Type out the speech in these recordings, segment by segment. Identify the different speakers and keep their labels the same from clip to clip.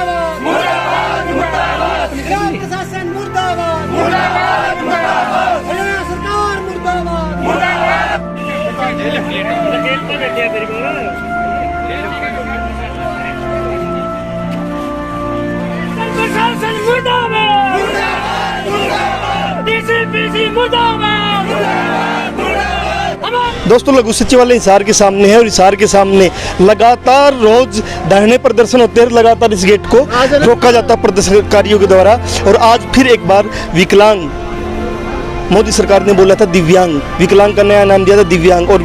Speaker 1: मुर्दाबाद मुर्दाबाद मुर्दाबाद, ग्राम प्रशासन मुर्दाबाद मुर्दाबाद मुर्दाबाद, हरियाणा सरकार मुर्दाबाद मुर्दाबाद। प्रशासन मुर्दाबाद मुर्दाबाद मुर्दाबाद, डीसीपीसी मुर्दाबाद मुर्दाबाद मुर्दाबाद।
Speaker 2: दोस्तों, लघु सचिवालय हिसार के सामने है और हिसार के सामने लगातार रोज धरने प्रदर्शन होते हैं। लगातार इस गेट को रोका जाता है प्रदर्शनकारियों के द्वारा। और आज फिर एक बार विकलांग, मोदी सरकार ने बोला था दिव्यांग, विकलांग का नया नाम दिया था दिव्यांग। और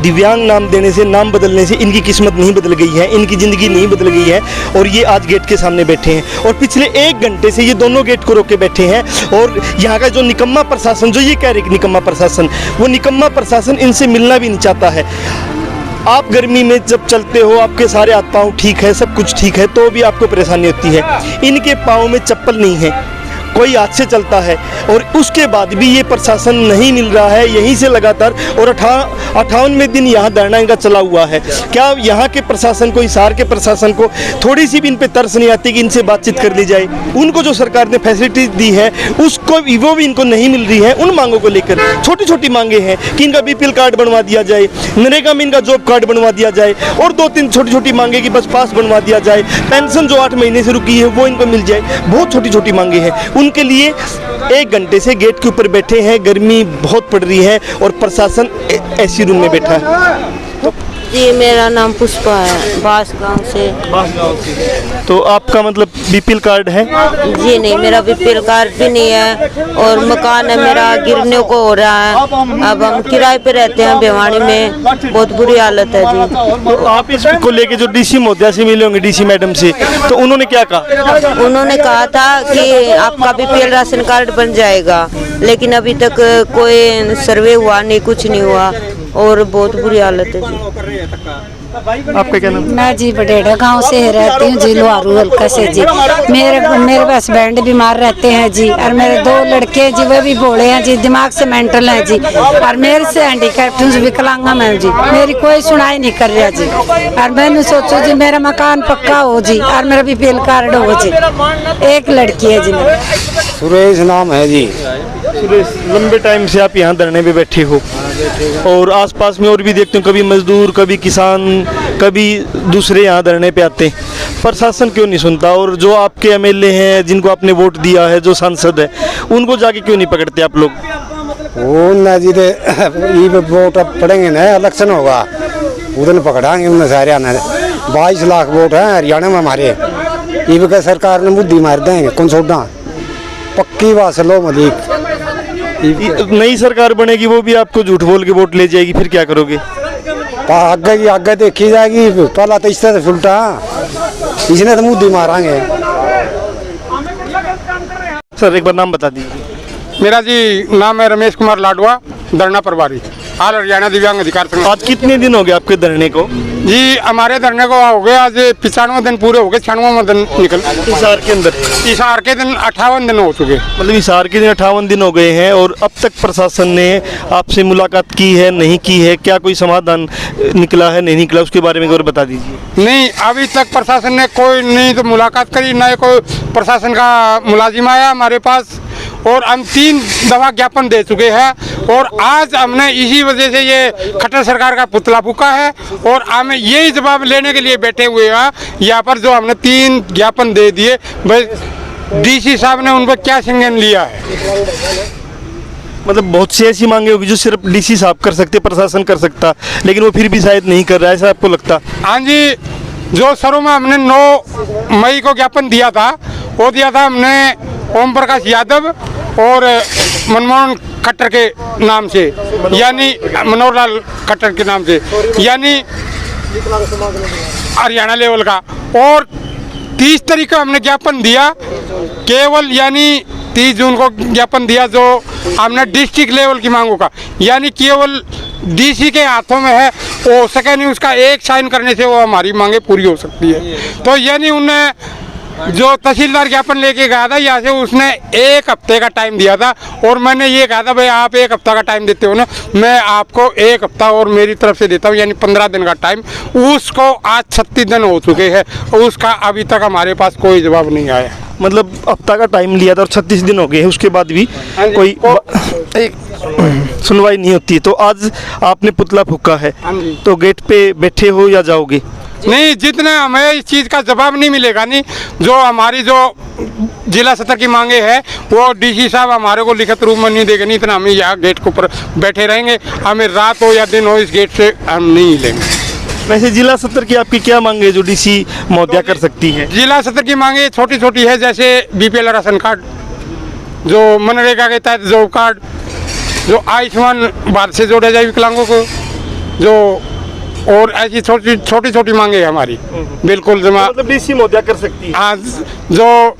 Speaker 2: दिव्यांग नाम देने से, नाम बदलने से इनकी किस्मत नहीं बदल गई है, इनकी ज़िंदगी नहीं बदल गई है। और ये आज गेट के सामने बैठे हैं और पिछले 1 घंटे से ये दोनों गेट को रोके बैठे हैं। और यहाँ का जो निकम्मा प्रशासन, जो ये कह रहे कि निकम्मा प्रशासन, वो निकम्मा प्रशासन इनसे मिलना भी नहीं चाहता है। आप गर्मी में जब चलते हो, आपके सारे हाथ पाँव ठीक है, सब कुछ ठीक है, तो भी आपको परेशानी होती है। इनके पाँव में चप्पल नहीं है, कोई हाथ से चलता है और उसके बाद भी ये प्रशासन नहीं मिल रहा है। यहीं से लगातार और 58वें दिन यहाँ धरना इनका चला हुआ है। क्या यहाँ के प्रशासन को, हिसार के प्रशासन को थोड़ी सी भी इन पे तरस नहीं आती कि इनसे बातचीत कर ली जाए? उनको जो सरकार ने फैसिलिटी दी है उसको वो भी इनको नहीं मिल रही है। उन मांगों को लेकर छोटी छोटी मांगे हैं कि इनका BPL कार्ड बनवा दिया जाए, नरेगा में इनका जॉब कार्ड बनवा दिया जाए, और 2-3 छोटी छोटी मांगे कि बस पास बनवा दिया जाए, पेंशन जो 8 महीने से रुकी है वो इनको मिल जाए। बहुत छोटी छोटी मांगे हैं। उनके लिए 1 घंटे से गेट के ऊपर बैठे हैं। गर्मी बहुत पड़ रही है और प्रशासन ऐसी रूम में बैठा है।
Speaker 3: जी, मेरा नाम पुष्पा है, बास गांव से।
Speaker 2: तो आपका मतलब BPL कार्ड है?
Speaker 3: जी नहीं, मेरा BPL कार्ड भी नहीं है और मकान है मेरा गिरने को हो रहा है। अब हम किराए पे रहते हैं भिवानी में, बहुत बुरी हालत है जी।
Speaker 2: तो आप इसको लेके जो DC महोदया से मिले होंगे, DC मैडम से, तो उन्होंने क्या कहा?
Speaker 3: उन्होंने कहा था कि आपका BPL राशन कार्ड बन जाएगा, लेकिन अभी तक कोई सर्वे हुआ नहीं, कुछ नहीं हुआ और बहुत बुरी हालत है जी।
Speaker 2: आपका क्या नाम?
Speaker 4: मैं जी बडेड़ा गांव से रहती हूँ जी, लोहारू हल्का से जी। मेरे हस्बैंड बीमार रहते हैं जी, और मेरे 2 लड़के जी, वे भी बोले हैं जी, दिमाग से मेंटल हैं जी, और मेरे से हैंडीकैप्ट हूँ, विकलांगा मैं जी। मेरी कोई सुनाई नहीं कर रहा जी। और मैंने सोचो जी मेरा मकान पक्का हो जी और मेरा BPL कार्ड हो जी। 1 लड़की है जी मेरी।
Speaker 5: सुरेश नाम है जी।
Speaker 2: सुरेश, लंबे टाइम से आप यहाँ धरने पे बैठे हो और आसपास में और भी देखते हो, कभी मजदूर, कभी किसान, कभी दूसरे यहाँ धरने पे आते हैं। प्रशासन क्यों नहीं सुनता? और जो आपके MLA हैं, जिनको आपने वोट दिया है, जो सांसद है, उनको जाके क्यों नहीं पकड़ते आप लोग?
Speaker 5: वो ना जी वोट पड़ेंगे ना, इलेक्शन होगा उधर पकड़ाएंगे उन्हें सारे आना। 22 लाख वोट हैं हरियाणा में हमारे। ये सरकार ने मुद्दी मार देंगे कौन सोडा, पक्की बात से लो मलिक।
Speaker 2: नई सरकार बनेगी, वो भी आपको झूठ बोल के वोट ले जाएगी, फिर क्या करोगे?
Speaker 5: आगे की आगे देखी जाएगी। पहला तो इस तरह उल्टा, इसने तो मुद्दी मारेंगे।
Speaker 2: सर, एक बार नाम बता दीजिए।
Speaker 6: मेरा जी नाम है रमेश कुमार लाडवा, धरना प्रभारी, हाल हरियाणा दिव्यांग अधिकार संघ।
Speaker 2: आज कितने दिन हो गए आपके धरने को?
Speaker 6: जी हमारे धरने को हो गए आज 95 दिन पूरे हो गए, 96वां दिन निकल।
Speaker 2: हिसार के अंदर
Speaker 6: हिसार के दिन 58 दिन हो चुके।
Speaker 2: मतलब हिसार के दिन 58 दिन हो गए हैं। और अब तक प्रशासन ने आपसे मुलाकात की है, नहीं की है? क्या कोई समाधान निकला है, नहीं निकला? उसके बारे में एक बार बता दीजिए।
Speaker 6: नहीं, अभी तक प्रशासन ने कोई नहीं तो मुलाकात करी, ना कोई प्रशासन का मुलाजिम आया हमारे पास। और हम 3 दफा ज्ञापन दे चुके हैं और आज हमने इसी वजह से ये खट्टर सरकार का पुतला फूका है और हमें यही जवाब लेने के लिए बैठे हुए हैं यहाँ पर। जो हमने 3 ज्ञापन दे दिए, भाई DC साहब ने उन पर क्या संज्ञान लिया है?
Speaker 2: मतलब बहुत सी ऐसी मांगे होगी जो सिर्फ DC साहब कर सकते, प्रशासन कर सकता, लेकिन वो फिर भी शायद नहीं कर रहा है, ऐसा आपको लगता?
Speaker 6: हाँ जी, जो सरों में हमने 9 मई को ज्ञापन दिया था, वो दिया था हमने ओम प्रकाश यादव और मनमोहन खट्टर के नाम से, यानी मनोहर लाल खट्टर के नाम से, यानी हरियाणा लेवल का। और 30 तारीख को हमने ज्ञापन दिया केवल, यानी 30 जून को ज्ञापन दिया जो हमने डिस्ट्रिक्ट लेवल की मांगों का, यानी केवल DC के हाथों में है, हो सके नहीं उसका एक साइन करने से वो हमारी मांगे पूरी हो सकती है। तो यानी उन्हें जो तहसीलदार ज्ञापन लेके गया था यहाँ से, उसने 1 हफ्ते का टाइम दिया था और मैंने ये कहा था भाई आप 1 हफ्ता का टाइम देते हो ना, मैं आपको 1 हफ्ता और मेरी तरफ से देता हूँ, यानी 15 दिन का टाइम। उसको आज 36 दिन हो चुके हैं, उसका अभी तक हमारे पास कोई जवाब नहीं आया।
Speaker 2: मतलब हफ्ता का टाइम लिया था और 36 दिन हो गए हैं, उसके बाद भी कोई सुनवाई नहीं होती है। तो आज आपने पुतला फूका है, तो गेट पे बैठे हो या जाओगे?
Speaker 6: नहीं, जितने हमें इस चीज़ का जवाब नहीं मिलेगा, नहीं जो हमारी जो जिला स्तर की मांगे हैं वो डीसी साहब हमारे को लिखित रूप में नहीं देंगे, नहीं इतना हम यहाँ गेट के ऊपर बैठे रहेंगे। हमें रात हो या दिन हो इस गेट से हम नहीं हिलेंगे।
Speaker 2: वैसे जिला स्तर की आपकी क्या मांग है जो डीसी महोदया कर सकती है?
Speaker 6: जिला स्तर की मांगे छोटी छोटी है, जैसे बीपीएल राशन कार्ड, जो मनरेगा के तहत जॉब कार्ड, जो आयुष्मान भारत से जोड़ा जाए विकलांगों को, जो और ऐसी छोटी छोटी मांगे है हमारी। बिल्कुल
Speaker 2: मतलब डीसी महोदया कर सकती है।
Speaker 6: हाँ, जो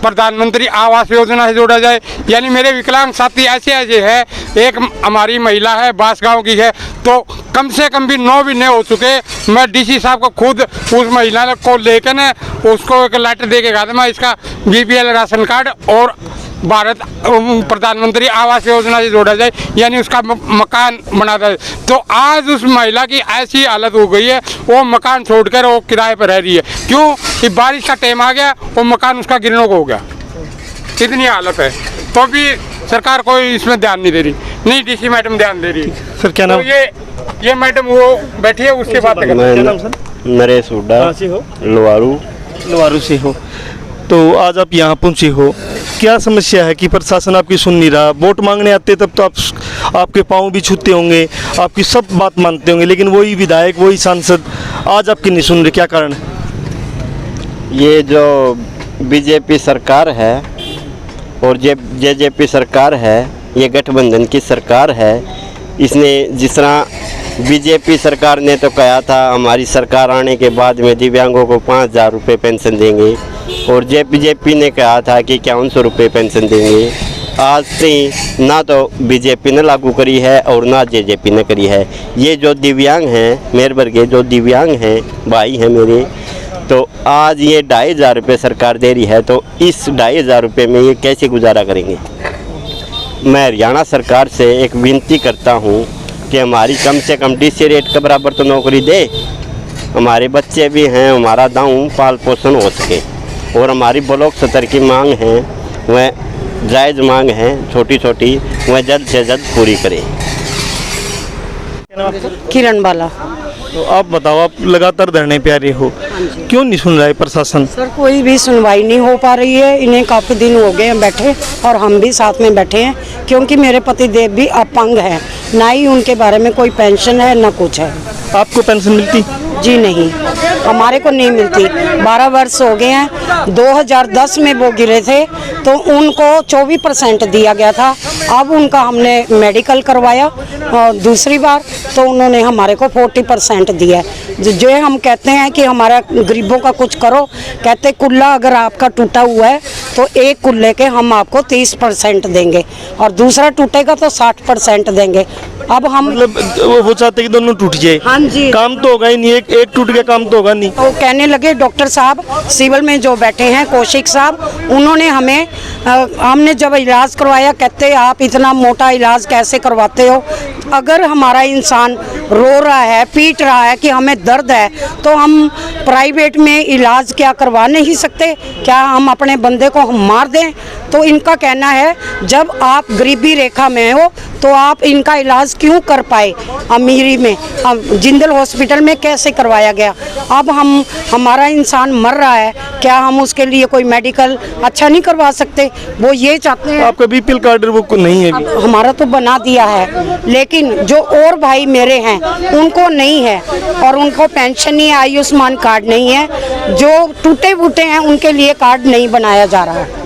Speaker 6: प्रधानमंत्री आवास योजना से जोड़ा जाए, यानी मेरे विकलांग साथी ऐसे है, एक हमारी महिला है बांसगांव की है, तो कम से कम भी 9 महीने हो चुके, मैं डीसी साहब को खुद उस महिला को लेकर ना उसको एक लेटर दे के कहा था मैं इसका बीपीएल राशन कार्ड और भारत प्रधानमंत्री आवास योजना से जोड़ा जाए, यानी उसका मकान बना जाए। तो आज उस महिला की ऐसी हालत हो गई है, वो मकान छोड़कर वो किराए पर रह रही है। क्यों कि बारिश का टाइम आ गया, वो मकान उसका गिरने को हो गया, इतनी हालत है। तो भी सरकार कोई इसमें ध्यान नहीं दे रही, नहीं डीसी मैडम ध्यान दे रही।
Speaker 2: सर क्या नाम?
Speaker 6: तो ये मैडम वो बैठी है, उसके बाद
Speaker 7: नरेश हुड्डा,
Speaker 2: लोहारू से हो। तो आज आप यहाँ पहुँचे हो, क्या समस्या है कि प्रशासन आपकी सुन नहीं रहा? वोट मांगने आते तब तो आपके पाँव भी छूते होंगे, आपकी सब बात मानते होंगे, लेकिन वही विधायक वही सांसद आज आपकी नहीं सुन रहे, क्या कारण है?
Speaker 7: ये जो बीजेपी सरकार है और जेजेपी सरकार है, ये गठबंधन की सरकार है। इसने जिस तरह बीजेपी सरकार ने तो कहा था हमारी सरकार आने के बाद में दिव्यांगों को 5,000 रुपये पेंशन देंगे, और बीजेपी ने कहा था कि 5100 रुपये पेंशन देंगे। आज से ना तो बीजेपी ने लागू करी है और ना जेजेपी ने करी है। ये जो दिव्यांग हैं, मेरे वर्ग जो दिव्यांग हैं भाई हैं मेरे, तो आज ये 2,500 रुपये सरकार दे रही है, तो इस 2,500 रुपये में ये कैसे गुजारा करेंगे? मैं हरियाणा सरकार से एक विनती करता हूँ कि हमारी कम से कम डीसी रेट के बराबर तो नौकरी दे, हमारे बच्चे भी हैं, हमारा दाऊँ पाल पोषण हो सके। और हमारी ब्लॉक स्तर की मांग है, वह जायज़ मांग है छोटी छोटी, वह जल्द से जल्द पूरी करें।
Speaker 4: किरण बाला।
Speaker 2: तो आप बताओ, आप लगातार धरने पे आ रहे हो, क्यों नहीं सुन रहा है प्रशासन?
Speaker 4: सर कोई भी सुनवाई नहीं हो पा रही है, इन्हें काफ़ी दिन हो गए हैं बैठे, और हम भी साथ में बैठे हैं, क्योंकि मेरे पति देव भी अपंग हैं, ना ही उनके बारे में कोई पेंशन है ना कुछ है।
Speaker 2: आपको पेंशन मिलती?
Speaker 4: जी नहीं, हमारे को नहीं मिलती। 12 वर्ष हो गए हैं, 2010 में वो गिरे थे तो उनको 24% दिया गया था। अब उनका हमने मेडिकल करवाया और दूसरी बार, तो उन्होंने हमारे को 40% दिया। जो हम कहते हैं कि हमारा गरीबों का कुछ करो, कहते कुल्ला अगर आपका टूटा हुआ है तो एक कुल्ले के हम आपको 30% देंगे और दूसरा टूटेगा तो 60% देंगे। अब हम
Speaker 2: मतलब वो चाहते कि दोनों टूट जाए।
Speaker 4: हाँ जी,
Speaker 2: काम तो होगा ही नहीं, एक टूट गया काम तो होगा नहीं।
Speaker 4: वो कहने लगे डॉक्टर साहब सिविल में जो बैठे हैं कौशिक साहब, उन्होंने हमें हमने जब इलाज करवाया, कहते आप इतना मोटा इलाज कैसे करवाते हो? अगर हमारा इंसान रो रहा है, पीट रहा है कि हमें दर्द है, तो हम प्राइवेट में इलाज क्या करवा नहीं सकते? क्या हम अपने बंदे को हम मार दें? तो इनका कहना है जब आप गरीबी रेखा में हो तो आप इनका इलाज क्यों कर पाए अमीरी में? जिंदल हॉस्पिटल में कैसे करवाया गया? अब हमारा इंसान मर रहा है, क्या हम उसके लिए कोई मेडिकल अच्छा नहीं करवा सकते? वो ये चाहते हैं।
Speaker 2: आपका बीपीएल कार्ड वो नहीं है?
Speaker 4: हमारा तो बना दिया है, लेकिन जो और भाई मेरे हैं उनको नहीं है, और उनको पेंशन नहीं है, आयुष्मान कार्ड नहीं है, जो टूटे फूटे हैं उनके लिए कार्ड नहीं बनाया जा रहा है।